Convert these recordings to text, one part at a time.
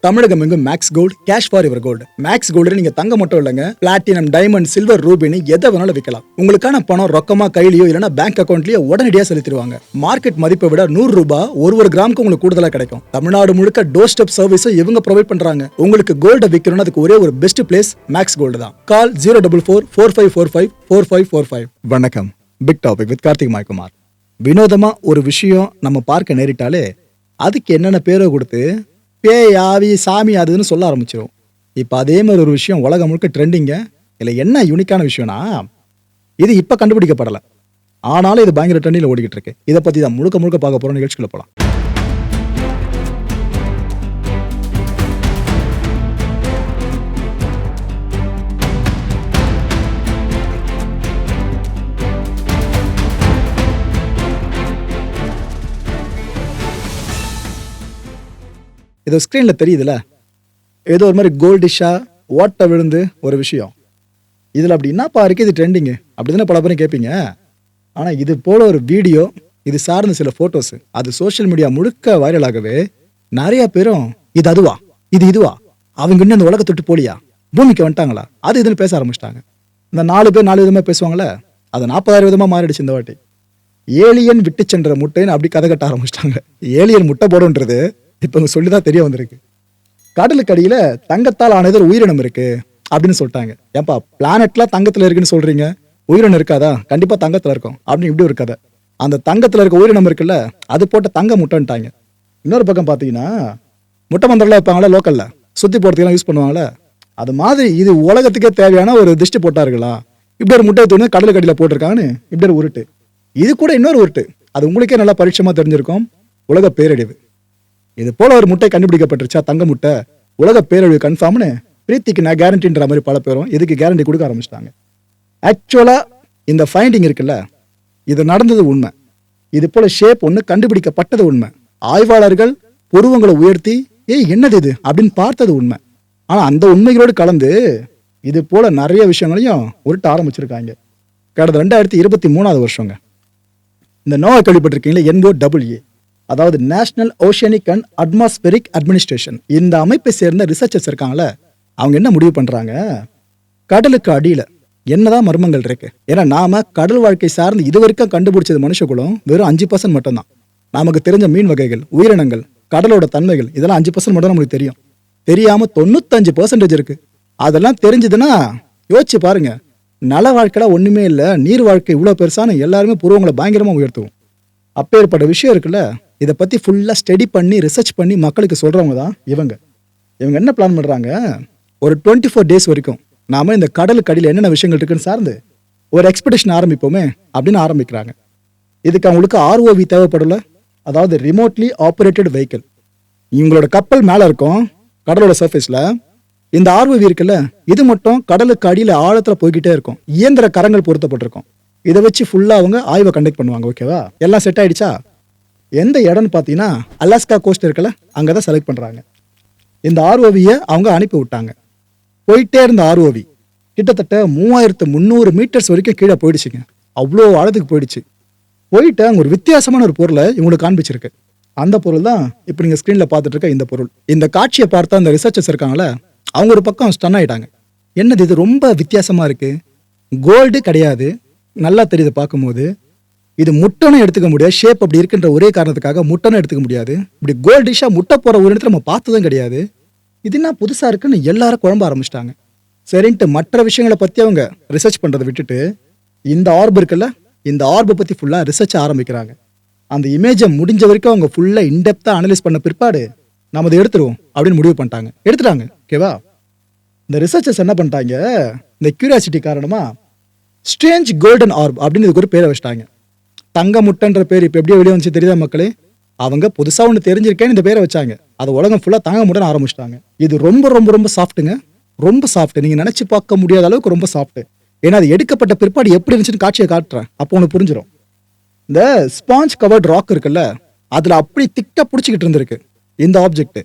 தமிழகம் எங்கும் Max Gold cash for your gold. Max Gold நீங்க தங்க மட்டும் இல்லைங்க, பிளாட்டினம், டைமண்ட், சில்வர், ரூபினி எதை வேணாலும் விற்கலாம். உங்களுக்கான பணம் ரொக்கமா கையிலயோ இல்லைன்னா பேங்க் அக்கௌண்ட்லயோ உடனடியாக செலுத்திடுவாங்க. மார்க்கெட் மதிப்பை விட 100 ரூபாய் ஒரு கிராமுக்கு உங்களுக்கு கூடுதலா கிடைக்கும். தமிழ்நாடு முழுக்க டோர் ஸ்டெப் சர்வீஸும் இவங்க ப்ரொவைட் பண்றாங்க. உங்களுக்கு கோல்ட விற்கணும்னா அதுக்கு ஒரே ஒரு பெஸ்ட் பிளேஸ் மேக்ஸ் கோல்டு தான். கால் 04445454545. வணக்கம். Big topic with Karthik Maikumar. வினோதமா ஒரு விஷயம் நம்ம பார்க்க நேரிட்டாலே அதுக்கு என்னென்ன பேரை கொடுத்து பேய், ஆவி, சாமி அதுன்னு சொல்ல ஆரம்பிச்சிடும். இப்போ அதே மாதிரி ஒரு விஷயம் உலகம் முழுக்க ட்ரெண்டிங்க. இல்லை என்ன யூனிக்கான விஷயம்னா, இது இப்போ கண்டுபிடிக்கப்படலை, ஆனாலும் இது பயங்கர ட்ரெண்டில் ஓடிக்கிட்டு இருக்கு. இதை பற்றி தான் முழுக்க முழுக்க பார்க்க போகிற நிகழ்ச்சிக்குள்ள போகலாம். ஏதோ ஸ்க்ரீனில் தெரியுதுல்ல, ஏதோ ஒரு மாதிரி கோல்டிஷாக ஓட்ட விழுந்து ஒரு விஷயம். இதில் அப்படி என்னப்பா இருக்குது, இது ட்ரெண்டிங்கு அப்படி தானே பல பேரும் கேட்பீங்க. ஆனால் இது போல் ஒரு வீடியோ, இது சார்ந்த சில ஃபோட்டோஸு அது சோஷியல் மீடியா முழுக்க வைரலாகவே நிறைய பேரும் இது அதுவா, இது இதுவா, அவங்க இன்னும் அந்த உலகத்தை விட்டு போலியா, பூமிக்கு வந்துட்டாங்களா, அது இதுன்னு பேச ஆரம்பிச்சிட்டாங்க. இந்த 4 பேர் 4 விதமாக பேசுவாங்களே, அது 40,000 விதமாக மாறிடுச்சு இந்த வாட்டி. ஏலியன் விட்டு சென்ற முட்டைன்னு அப்படி கதை கட்ட ஆரம்பிச்சிட்டாங்க. ஏலியன் முட்டை போடுன்றது இப்போ இவங்க சொல்லிதான் தெரிய வந்திருக்கு. கடலுக்கு அடியில் தங்கத்தால் ஆனது ஒரு உயிரினம் இருக்கு அப்படின்னு சொல்லிட்டாங்க. ஏன்பா பிளானட்லாம் தங்கத்தில் இருக்குன்னு சொல்றீங்க, உயிரினம் இருக்காதா? கண்டிப்பா தங்கத்தில் இருக்கும் அப்படின்னு இப்படி ஒரு கதை. அந்த தங்கத்தில் இருக்க உயிரினம் இருக்குல்ல, அது போட்ட தங்க முட்டைன்ட்டாங்க. இன்னொரு பக்கம் பார்த்தீங்கன்னா, முட்டை மந்திரம்லாம் வைப்பாங்களா லோக்கல்ல, சுத்தி போடுறதுக்கெல்லாம் யூஸ் பண்ணுவாங்களே, அது மாதிரி இது உலகத்துக்கே தேவையான ஒரு திஷ்டி போட்டார்களா, இப்படி ஒரு முட்டை தூணு கடலுக்கு அடியில் போட்டிருக்காங்கன்னு இப்படி ஒரு உருட்டு. இது கூட இன்னொரு உருட்டு, அது உங்களுக்கே நல்லா பரிட்சமா தெரிஞ்சிருக்கும், உலக பேரழிவு. இது போல ஒரு முட்டை கண்டுபிடிக்கப்பட்டுருச்சா, தங்க முட்டை, உலக பேரழிவு கன்ஃபார்ம்னு பிரீத்திக்கு நான் கேரண்டின்ற மாதிரி பல பேரும் இதுக்கு கேரண்டி கொடுக்க ஆரம்பிச்சிட்டாங்க. ஆக்சுவலா இந்த ஃபைண்டிங் இருக்குல்ல, இது நடந்தது உண்மை. இது போல ஷேப் ஒன்று கண்டுபிடிக்கப்பட்டது உண்மை. ஆய்வாளர்கள் புருவங்களை உயர்த்தி என்னது இது அப்படின்னு பார்த்தது உண்மை. ஆனா அந்த உண்மைகளோடு கலந்து இது போல நிறைய விஷயங்களையும் உருட்ட ஆரம்பிச்சிருக்காங்க. கடந்த 2023 வருஷங்க. இந்த நோவா கேள்விப்பட்டிருக்கீங்களா, NOAA, அதாவது national oceanic and atmospheric administration. இந்த அமைப்பை சேர்ந்த ரிசர்ச்சர்ஸ் இருக்காங்களே, அவங்க என்ன முடிவு பண்றாங்க, கடலுக்கு அடியில் என்னதான் மர்மங்கள் இருக்கு. ஏன்னா நாம கடல் வாழ்க்கை சார்ந்து இதுவரைக்கும் கண்டுபிடிச்சது மனுஷகுலம் வெறும் 5% மட்டும்தான். நமக்கு தெரிஞ்ச மீன் வகைகள், உயிரினங்கள், கடலோட தன்மைகள் இதெல்லாம் 5% மட்டும் நமக்கு தெரியும். தெரியாம 95% இருக்கு. அதெல்லாம் தெரிஞ்சதுன்னா யோசிச்சு பாருங்க, நல வாழ்க்கையில ஒண்ணுமே இல்லை, நீர் வாழ்க்கை இவ்வளவு பெருசான எல்லாருமே பூர்வங்களை பயங்கரமா உயர்த்துவோம். அப்பேற்பட்ட விஷயம் இருக்குல்ல, இதை பற்றி ஃபுல்லாக ஸ்டடி பண்ணி ரிசர்ச் பண்ணி மக்களுக்கு சொல்கிறவங்க தான் இவங்க. என்ன பிளான் பண்ணுறாங்க, ஒரு 24 days வரைக்கும் நாம் இந்த கடலுக்கு அடியில் என்னென்ன விஷயங்கள் இருக்குன்னு சார்ந்து ஒரு எக்ஸ்பெடிஷன் ஆரம்பிப்போமே அப்படின்னு ஆரம்பிக்கிறாங்க. இதுக்கு அவங்களுக்கு ROV தேவைப்படல, அதாவது ரிமோட்லி ஆப்ரேட்டட் வெஹிக்கிள். இவங்களோட கப்பல் மேலே இருக்கும் கடலோட சர்ஃபேஸில். இந்த ROV இருக்குல்ல, இது மட்டும் கடலுக்கு அடியில் ஆழத்தில் போய்கிட்டே இருக்கும். இயந்திர கரங்கள் பொருத்தப்பட்டிருக்கும். இதை வச்சு ஃபுல்லாக அவங்க ஆய்வை கண்டக்ட் பண்ணுவாங்க. ஓகேவா, எல்லாம் செட் ஆயிடுச்சா? எந்த இடம்னு பார்த்தீங்கன்னா அலாஸ்கா கோஸ்ட் இருக்குல்ல, அங்கே தான் செலக்ட் பண்ணுறாங்க. இந்த ROVயை அவங்க அனுப்பி விட்டாங்க. போயிட்டே இருந்த ROV கிட்டத்தட்ட 3300 மீட்டர்ஸ் வரைக்கும் கீழே போயிடுச்சுங்க. அவ்வளோ ஆழத்துக்கு போயிடுச்சு. போயிட்டு அங்கே ஒரு வித்தியாசமான ஒரு பொருளை இவங்களுக்கு காண்பிச்சிருக்கு. அந்த பொருள் தான் இப்போ நீங்கள் ஸ்க்ரீனில் பார்த்துட்டு இருக்க இந்த பொருள். இந்த காட்சியை பார்த்தா அந்த ரிசர்ச்சர்ஸ் இருக்காங்களே, அவங்க ஒரு பக்கம் ஸ்டன் ஆகிட்டாங்க. என்னது இது, ரொம்ப வித்தியாசமாக இருக்குது, கோல்டு கிடையாது, நல்லா தெரியுது பார்க்கும்போது. இது முட்டைன்னு எடுத்துக்க முடியாது, ஷேப் அப்படி இருக்கின்ற ஒரே காரணத்துக்காக முட்டைன்னு எடுத்துக்க முடியாது. இப்படி கோல்டிஷா முட்டை போற ஒரு இடத்துல நம்ம பார்த்ததும் கிடையாது. இது என்ன புதுசா இருக்குன்னு எல்லாரும் குழம்ப ஆரம்பிச்சிட்டாங்க. சரின்ட்டு மற்ற விஷயங்களை பத்தி அவங்க ரிசர்ச் பண்றதை விட்டுட்டு இந்த ஆர்ப் இருக்குல்ல, இந்த ஆர்பை பத்தி ஃபுல்லா ரிசர்ச் ஆரம்பிக்கிறாங்க. அந்த இமேஜை முடிஞ்ச வரைக்கும் அவங்க ஃபுல்லா இன்டெப்தா அனலைஸ் பண்ண பிற்பாடு நம்ம அதை எடுத்துருவோம் அப்படின்னு முடிவு பண்ணிட்டாங்க. எடுத்துட்டாங்க. ஓகேவா, இந்த ரிசர்ச்சர்ஸ் என்ன பண்ணிட்டாங்க, இந்த கியூரியாசிட்டி காரணமா ஸ்ட்ரேஞ்ச் கோல்டன் ஆர்ப் அப்படின்னு இதுக்கு ஒரு பேரை வச்சிட்டாங்க. தங்க முட்டைன்ற பேர் இப்போ எப்படியோ வெளியே வந்துச்சு தெரியுதா மக்களே? அவங்க புதுசாக ஒன்று தெரிஞ்சிருக்கேன்னு இந்த பேரை வச்சாங்க. அது உலகம் ஃபுல்லாக தங்க முட்டைன்னு ஆரம்பிச்சிட்டாங்க. இது ரொம்ப ரொம்ப ரொம்ப சாஃப்ட்டுங்க, ரொம்ப சாஃப்ட். நீங்கள் நினச்சி பார்க்க முடியாத அளவுக்கு ரொம்ப சாஃப்ட். ஏன்னா அது எடுக்கப்பட்ட பிற்பாடு எப்படி இருந்துச்சுன்னு காட்சியை காட்டுறேன், அப்போ ஒன்று புரிஞ்சிடும். இந்த ஸ்பாஞ்ச் கவர்ட் ராக் இருக்குல்ல, அதில் அப்படி திக்கா பிடிச்சிக்கிட்டு இருந்திருக்கு இந்த ஆப்ஜெக்ட்.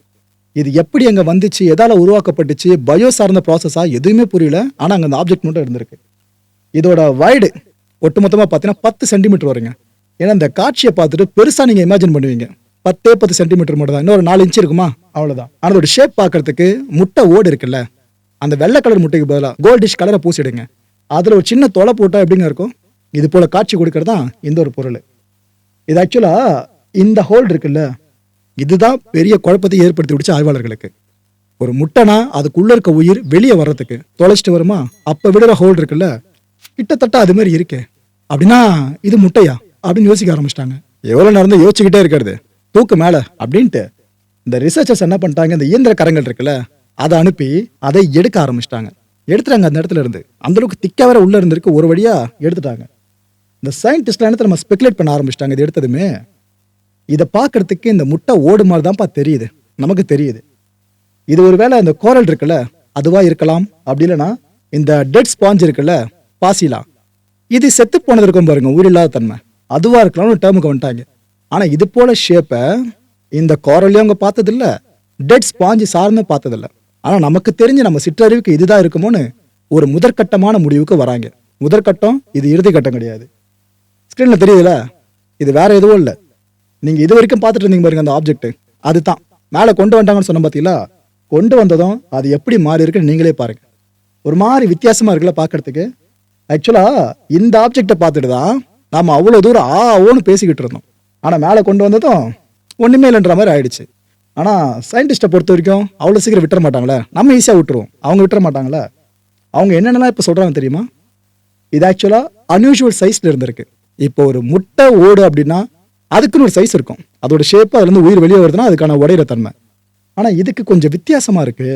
இது எப்படி அங்கே வந்துச்சு, எதால் உருவாக்கப்பட்டுச்சு, பயோ சார்ந்த ப்ராசஸா எதுவுமே புரியல. ஆனால் அங்கே அந்த ஆப்ஜெக்ட் மட்டும் இருந்திருக்கு. இதோட வைடு ஒட்டுமொத்தமாக பார்த்தீங்கன்னா 10 சென்டிமீட்டர் வருங்க. ஏன்னா இந்த காட்சியை பார்த்துட்டு பெருசாக நீங்கள் இமேஜின் பண்ணுவீங்க, 10 சென்டிமீட்டர் மட்டும் தான், இன்னொரு 4 இன்ச்சு இருக்குமா அவ்வளவுதான். ஆனா அதோட ஷேப் பார்க்கறதுக்கு முட்டை ஓடு இருக்குல்ல, அந்த வெள்ளை கலர் முட்டைக்கு பதிலா கோல்டிஷ் கலரை பூசிடுங்க. அதுல ஒரு சின்ன தொலை போட்டா எப்படிங்க இருக்கும்? இது போல காட்சி கொடுக்கறது தான் இந்த ஒரு பொருள். இது ஆக்சுவலா இந்த ஹோல் இருக்குல்ல, இதுதான் பெரிய குழப்பத்தை ஏற்படுத்தி விடுச்சு ஆய்வாளர்களுக்கு. ஒரு முட்டைனா அதுக்குள்ள இருக்க உயிர் வெளியே வர்றதுக்கு தொலைச்சிட்டு வருமா, அப்ப விடுற ஹோல் இருக்குல்ல, கிட்டத்தட்ட அது மாதிரி இருக்கு. அப்படின்னா இது முட்டையா அப்படின்னு யோசிக்க ஆரம்பிச்சிட்டாங்க. எவ்வளவு நேரம் யோசிச்சுக்கிட்டே இருக்கிறது, தூக்கு மேல அப்படின்ட்டு இந்த ரிசர்ச்சர்ஸ் என்ன பண்ணிட்டாங்க, இந்த இயந்திர கரங்கள் இருக்குல்ல அதை அனுப்பி அதை எடுக்க ஆரம்பிச்சிட்டாங்க. எடுத்துட்டாங்க அந்த இடத்துல இருந்து. அந்த அளவுக்கு திக்கா வேற உள்ள இருந்திருக்கு, ஒரு வழியா எடுத்துட்டாங்க. இந்த சயின்டிஸ்ட்லாம் என்ன நம்ம ஸ்பெகுலேட் பண்ண ஆரம்பிச்சிட்டாங்க. இது எடுத்ததுமே இதை பார்க்கறதுக்கு இந்த முட்டை ஓடு மாதிரி தான்ப்பா தெரியுது, நமக்கு தெரியுது. இது ஒருவேளை இந்த கோரல் இருக்குல்ல அதுவா இருக்கலாம், அப்படி இல்லைன்னா இந்த டெட் ஸ்பாஞ்ச் இருக்குல்ல பாசிலா, இது செத்து போனது இருக்கும் பாருங்க உயிரில்லாத தன்மை, அதுவா இருக்கலாம்னு டேர்முக்கு வந்துட்டாங்க. ஆனா இது போல ஷேப்பை இந்த கோரல்லையும் அவங்க பார்த்தது இல்ல, டெட் ஸ்பாஞ்சு சார்ந்து பார்த்தது இல்ல. ஆனா நமக்கு தெரிஞ்சு நம்ம சிற்றறிவுக்கு இதுதான் இருக்குமோன்னு ஒரு முதற்கட்டமான முடிவுக்கு வராங்க. முதற்கட்டம் இது, இறுதி கட்டம் கிடையாது. ஸ்கிரீன்ல தெரியுதுல, இது வேற எதுவும் இல்லை. நீங்க இது வரைக்கும் பார்த்துட்டு இருந்தீங்க பாருங்க அந்த ஆப்ஜெக்ட், அதுதான் மேல கொண்டு வந்துட்டாங்கன்னு சொன்ன பார்த்தீங்களா, கொண்டு வந்ததும் அது எப்படி மாறி இருக்குன்னு நீங்களே பாருங்க. ஒரு மாதிரி வித்தியாசமா இருக்குல்ல பார்க்கறதுக்கு. ஆக்சுவலா இந்த ஆப்ஜெக்டை பார்த்துட்டு தான் நாம அவ்வளவு தூரம் ஓன்னு பேசிக்கிட்டு இருந்தோம். ஆனா மேலே கொண்டு வந்ததும் ஒண்ணுமே இல்லைன்ற மாதிரி ஆயிடுச்சு. ஆனா சயின்டிஸ்ட்டை பொறுத்த வரைக்கும் அவ்வளவு சீக்கிரம் விட்டுற மாட்டாங்களே, நம்ம ஈஸியா விட்டுருவோம், அவங்க விட்டுற மாட்டாங்களே. அவங்க என்னென்னலாம் இப்ப சொல்றாங்க தெரியுமா? இது ஆக்சுவலா அன்யூஷுவல் சைஸ்ல இருந்திருக்கு. இப்போ ஒரு முட்டை ஓடு அப்படின்னா அதுக்குன்னு ஒரு சைஸ் இருக்கும், அதோட ஷேப், அதுல இருந்து உயிர் வெளியே வருதுன்னா அதுக்கான உடையிற தன்மை. ஆனா இதுக்கு கொஞ்சம் வித்தியாசமா இருக்கு.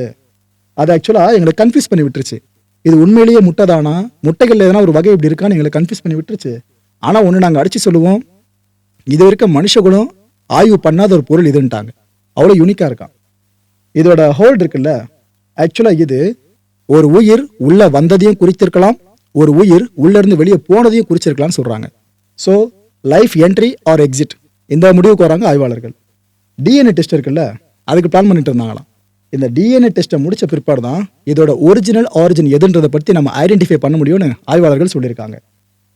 அது ஆக்சுவலா எங்களை கன்ஃபியூஸ் பண்ணி விட்டுருச்சு. இது உண்மையிலேயே முட்டை தானா, முட்டைகள் எதனா ஒரு வகை இப்படி இருக்கான்னு எங்களை கன்ஃபியூஸ் பண்ணி விட்டுருச்சு. ஆனா ஒண்ணு நாங்க அடிச்சு சொல்லுவோம், இது வரைக்கும் மனுஷங்களும் ஆய்வு பண்ணாத ஒரு பொருள் இதுன்ட்டாங்க. அவ்வளோ யூனிக்கா இருக்கான். இதோட ஹோல்ட் இருக்குல்ல, ஆக்சுவலா இது ஒரு உயிர் உள்ள வந்ததையும் குறித்திருக்கலாம், ஒரு உயிர் உள்ள இருந்து வெளியே போனதையும் குறிச்சிருக்கலாம்னு சொல்றாங்க. So life entry or exit, இந்த முடிவுக்கு வராங்க ஆய்வாளர்கள். டிஎன்ஏ டெஸ்ட் இருக்குல்ல, அதுக்கு பிளான் பண்ணிட்டு இருந்தாங்களாம். இந்த டிஎன்ஏ டெஸ்ட்டை முடிச்ச பிற்பாடு தான் இதோட ஒரிஜினல் ஆரிஜின் எதுன்றதை பற்றி நம்ம ஐடென்டிஃபை பண்ண முடியும்னு ஆய்வாளர்கள் சொல்லியிருக்காங்க.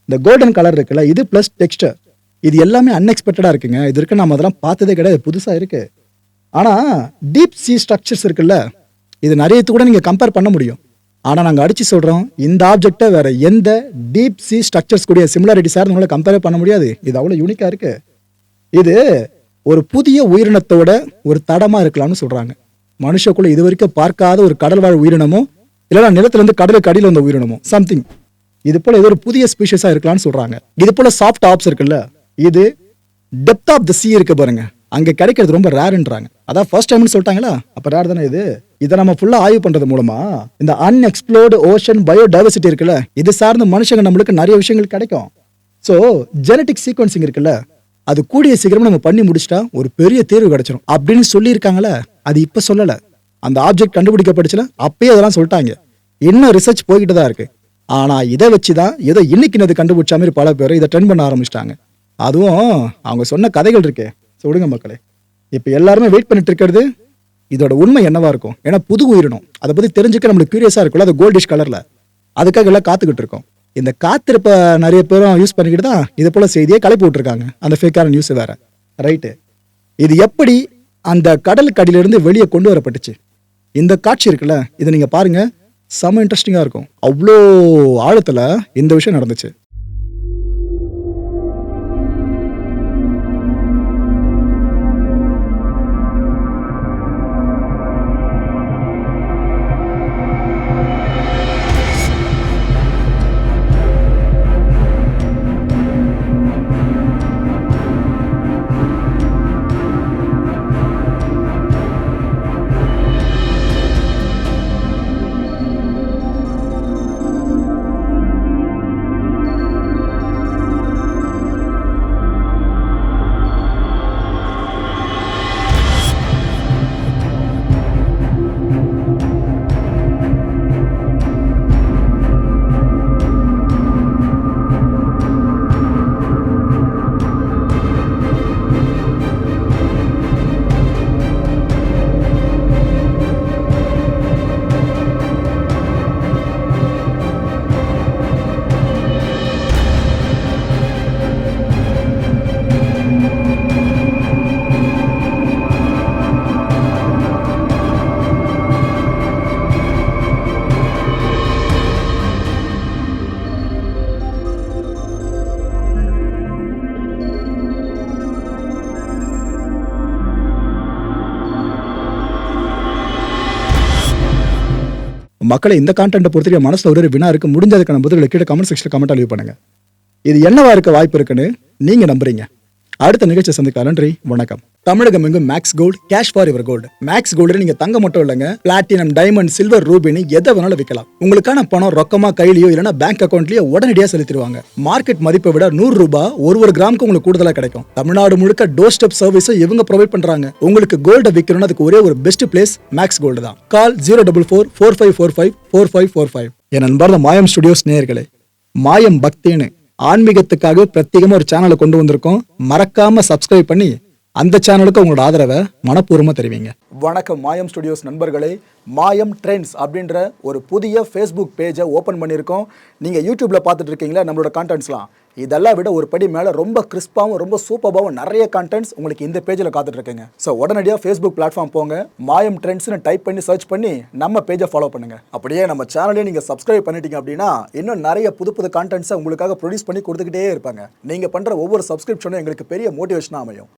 இந்த கோல்டன் கலர் இருக்குல்ல, இது பிளஸ் டெக்ஸ்டர், இது எல்லாமே அன்எக்ஸ்பெக்டடா இருக்குங்க. இது இருக்கு நம்ம அதெல்லாம் பார்த்ததே கிடையாது, புதுசா இருக்கு. ஆனா டீப் சி ஸ்ட்ரக்சர்ஸ் இருக்குல்ல, இது நிறைய கூட நீங்க கம்பேர் பண்ண முடியும். ஆனா நாங்க அடிச்சு சொல்றோம், இந்த ஆப்ஜெக்டை வேற எந்த டீப் சி ஸ்ட்ரக்சர்ஸ் கூடிய சிமிலாரிட்டிஸா உங்களை கம்பேர் பண்ண முடியாது. இது அவ்வளவு யூனிக்கா இருக்கு. இது ஒரு புதிய உயிரினத்தோட ஒரு தடமா இருக்கலாம்னு சொல்றாங்க. மனுஷக்குள்ள இது வரைக்கும் பார்க்காத ஒரு கடல் வாழ் உயிரினமோ இல்லைன்னா நிலத்துல இருந்து கடலுக்கு அடியில் வந்த உயிரினமோ சம்திங், இது போல ஏதோ ஒரு புதிய ஸ்பீஷஸா இருக்கலாம்னு சொல்றாங்க. இது போல சாஃப்ட் ஆப்ஸ் இருக்குல்ல, இது டெப்த் ஆஃப் தி சீ இருக்கு பாருங்க, அங்க கிடைக்கிறது ரொம்ப ரேர்ன்றாங்க. அதான் ஃபர்ஸ்ட் டைம்னு சொல்லிட்டாங்களா, அப்ப ரேர் தானே இது. இதை நம்ம ஃபுல்லா ஆய்வு பண்றது மூலமா இந்த அன்எக்ஸ்ப்ளோர்டு ஓஷன் பயோடைவர்சிட்டி இருக்குல்ல, இது சார்ந்த மனுஷங்க நம்மளுக்கு நிறைய விஷயங்கள் கிடைக்கும். ஸோ ஜெனடிக் சீக்வன்சிங் இருக்குல்ல, அது கூடிய சீக்கிரமா நம்ம பண்ணி முடிச்சிட்டா ஒரு பெரிய தீர்வு கிடைச்சிடும் அப்படின்னு சொல்லியிருக்காங்களே. அது இப்ப சொல்லல, அந்த ஆப்ஜெக்ட் கண்டுபிடிக்கப்பட்டுச்சுல அப்பயே அதெல்லாம் சொல்லிட்டாங்க. இன்னும் ரிசர்ச் போய்கிட்டு தான் இருக்கு. ஆனா இதை வச்சுதான் ஏதோ இன்னைக்கு கண்டுபிடிச்ச மாதிரி பல பேர் இதை ட்ரெண்ட் பண்ண ஆரம்பிச்சிட்டாங்க. அதுவும் அவங்க சொன்ன கதைகள் இருக்கே, சொல்லுங்க மக்களே. இப்ப எல்லாருமே வெயிட் பண்ணிட்டு இருக்கிறது இதோட உண்மை என்னவா இருக்கும். ஏன்னா புது உயிரினம், அதை பத்தி தெரிஞ்சுக்க நம்மளுக்கு கியூரியஸா இருக்குல்ல, அது கோல்டிஷ் கலர்ல. அதுக்காக எல்லாம் காத்துக்கிட்டு இருக்கோம். இந்த காத்திருப்ப நிறைய பேரும் யூஸ் பண்ணிக்கிட்டு தான் இதை போல செய்தியை கலப்பி விட்டுருக்காங்க, அந்த ஃபேக்கான நியூஸ் வேற. ரைட்டு, இது எப்படி அந்த கடலுக்கு அடியிலிருந்து வெளியே கொண்டு வரப்பட்டுச்சு, இந்த காட்சி இருக்குல்ல, இதை நீங்க பாருங்க, செம இன்ட்ரெஸ்டிங்கா இருக்கும். அவ்வளோ ஆழத்துல இந்த விஷயம் நடந்துச்சு. மக்களை இந்த கான்டென்ட்டை பொறுத்தவரை மனசுல ஒரு வினா இருக்கு, முடிஞ்சதுக்கான பதில்களை கீழே கமெண்ட் செக்ஷனில் கமெண்ட் லீவ் பண்ணுங்க. இது என்னவா இருக்க வாய்ப்பு இருக்குன்னு நீங்க நம்புறீங்க? அடுத்த நிகழ்ச்சி சந்திக்கலாம். நன்றி, வணக்கம். தமிழகம் எங்கும் Max Gold, cash for your gold. Max Gold நீங்க தங்க மட்டும் இல்லைங்க, பிளாட்டினம், டைமண்ட், சில்வர், ரூபினி எதை வேணாலும் விற்கலாம். உங்களுக்கான பணம் ரொக்கமா கையிலயோ இல்லைன்னா பேங்க் அக்கௌண்ட்லயோ உடனடியாக செலுத்திடுவாங்க. மார்க்கெட் மதிப்பை விட 100 ரூபாய் ஒரு கிராமுக்கு உங்களுக்கு கூடுதலா கிடைக்கும். தமிழ்நாடு முழுக்க டோர் ஸ்டெப் சர்வீஸும் இவங்க ப்ரொவைட் பண்றாங்க. உங்களுக்கு கோல்ட விற்கணும்னு அதுக்கு ஒரே ஒரு பெஸ்ட் பிளேஸ் மேக்ஸ் கோல்டு தான். கால் 04445454545. என் அன்பார்ந்த மாயம் ஸ்டுடியோஸ் நேயர்களே, மாயம் பக்தின்னு ஆன்மீகத்துக்காக பிரத்யேகமா ஒரு சேனலை கொண்டு வந்திருக்கோம். மறக்காம சப்ஸ்கிரைப் பண்ணி அந்த சேனலுக்கு உங்களோட ஆதரவை மனப்பூர்வமா தெரிவிங்க. வணக்கம் மாயம் ஸ்டுடியோஸ் நண்பர்களே. மாயம் ட்ரெண்ட்ஸ் அப்படின்ற ஒரு புதிய ஃபேஸ்புக் பேஜை ஓப்பன் பண்ணியிருக்கோம். நீங்கள் யூடியூப்ல பார்த்துட்டு இருக்கீங்களா நம்மளோட கான்டென்ட்ஸ்லாம், இதெல்லாம் விட ஒரு படி மேலே ரொம்ப கிறிஸ்பாகவும் ரொம்ப சூப்பராகவும் நிறைய கான்டென்ட்ஸ் உங்களுக்கு இந்த பேஜில் காத்துட்டு இருக்குங்க. ஸோ உடனடியாக ஃபேஸ்புக் பிளாட்ஃபார்ம் போங்க, மாயம் ட்ரெண்ட்ஸ்னு டைப் பண்ணி சர்ச் பண்ணி நம்ம பேஜை ஃபாலோ பண்ணுங்க. அப்படியே நம்ம சேனலையும் நீங்கள் சப்ஸ்கிரைப் பண்ணிட்டீங்க அப்படின்னா இன்னும் நிறைய புது கான்டென்ட்ஸை உங்களுக்காக ப்ரொடியூஸ் பண்ணி கொடுத்துக்கிட்டே இருப்பாங்க. நீங்கள் பண்ணுற ஒவ்வொரு சப்ஸ்கிரிப்ஷனும் எங்களுக்கு பெரிய மோட்டிவேஷனாக அமையும்.